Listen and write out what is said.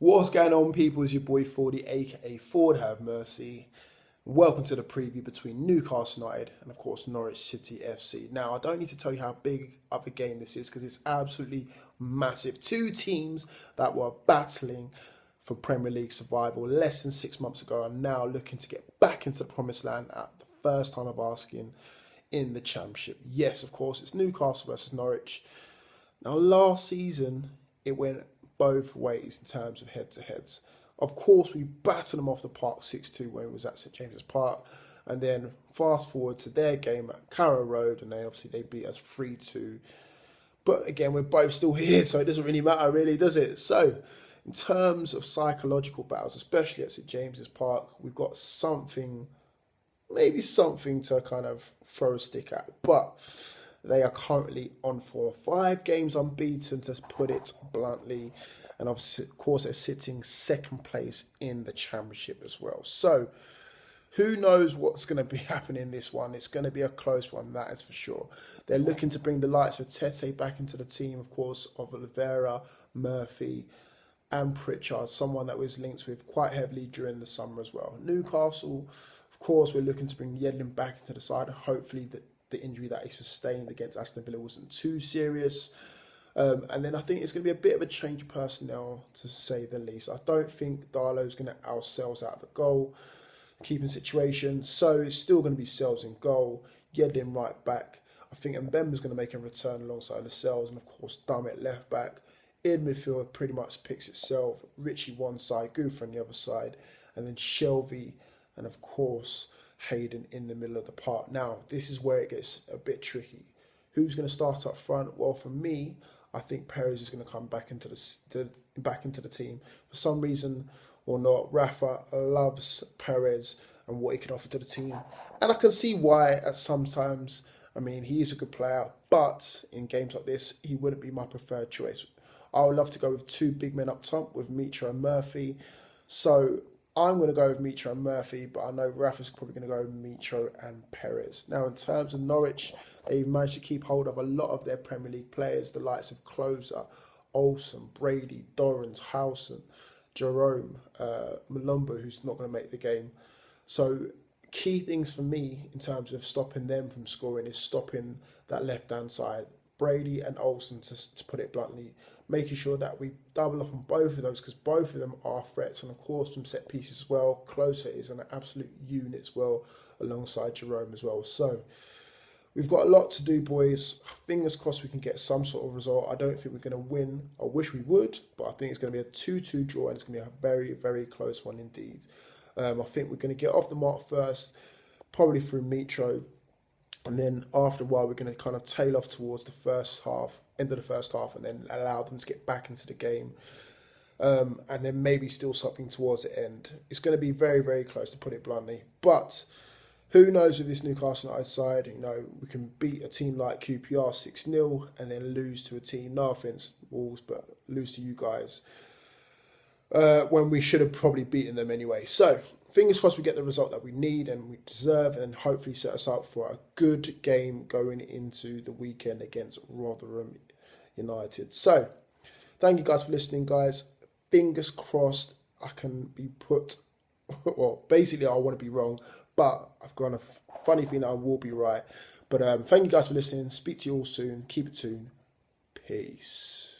What's going on, people? It's your boy Forde, aka Forde Have Mercy. Welcome to the preview between Newcastle United and, of course, Norwich City FC. Now, I don't need to tell you how big of a game this is because it's absolutely massive. Two teams that were battling for Premier League survival less than 6 months ago are now looking to get back into the promised land at the first time of asking in the Championship. Yes, of course, it's Newcastle versus Norwich. Now, last season, it went both ways in terms of head-to-heads. Of course, we battered them off the park 6-2 when it was at St James's Park. And then fast forward to their game at Carrow Road, and they beat us 3-2. But again, we're both still here, so it doesn't really matter, really, does it? So, in terms of psychological battles, especially at St James's Park, we've got maybe something to kind of throw a stick at. But they are currently on 5 games unbeaten, to put it bluntly. And of course, they're sitting second place in the Championship as well. So, who knows what's going to be happening in this one? It's going to be a close one, that is for sure. They're looking to bring the likes of Tete back into the team, of course, of Oliveira, Murphy, and Pritchard, someone that was linked with quite heavily during the summer as well. Newcastle, of course, we're looking to bring Yedlin back into the side. Hopefully, the injury that he sustained against Aston Villa wasn't too serious. And then I think it's going to be a bit of a change of personnel, to say the least. I don't think Darlow's going to ourselves out of the goal keeping situation. So it's still going to be Sells in goal, Yedlin right back. I think Mbemba's going to make a return alongside the Sells, and of course Dummett left back. In midfield pretty much picks itself. Richie one side, Goofer on the other side, and then Shelvey and of course Hayden in the middle of the park. Now, this is where it gets a bit tricky. Who's going to start up front? Well, for me, I think Perez is going to come back into the team. For some reason or not, Rafa loves Perez and what he can offer to the team. And I can see why at sometimes. I mean, he is a good player, but in games like this, he wouldn't be my preferred choice. I would love to go with 2 big men up top with Mitra and Murphy. So I'm going to go with Mitra and Murphy, but I know Rafa's probably going to go with Mitra and Perez. Now, in terms of Norwich, they've managed to keep hold of a lot of their Premier League players, the likes of Closer, Olsen, Brady, Dorrans, Howson, Jerome, Malumba, who's not going to make the game. So key things for me in terms of stopping them from scoring is stopping that left-hand side, Brady and Olsen, to put it bluntly, making sure that we double up on both of those, because both of them are threats. And of course, from set pieces as well, Closer is an absolute unit as well, alongside Jerome as well. So we've got a lot to do, boys. Fingers crossed we can get some sort of result. I don't think we're going to win. I wish we would, but I think it's going to be a 2-2 draw, and it's going to be a very, very close one indeed. I think we're going to get off the mark first, probably through Mitro. And then after a while, we're going to kind of tail off towards the first half, end of the first half, and then allow them to get back into the game. And then maybe still something towards the end. It's going to be very, very close, to put it bluntly. But who knows with this Newcastle United side? You know, we can beat a team like QPR 6-0 and then lose to a team, no offence, Wolves, but lose to you guys, when we should have probably beaten them anyway. So fingers crossed we get the result that we need and we deserve, and hopefully set us up for a good game going into the weekend against Rotherham United. So thank you guys for listening, guys. Fingers crossed I can be put, well, basically I want to be wrong, but I've got a funny feeling I will be right. But thank you guys for listening. Speak to you all soon. Keep it tuned. Peace.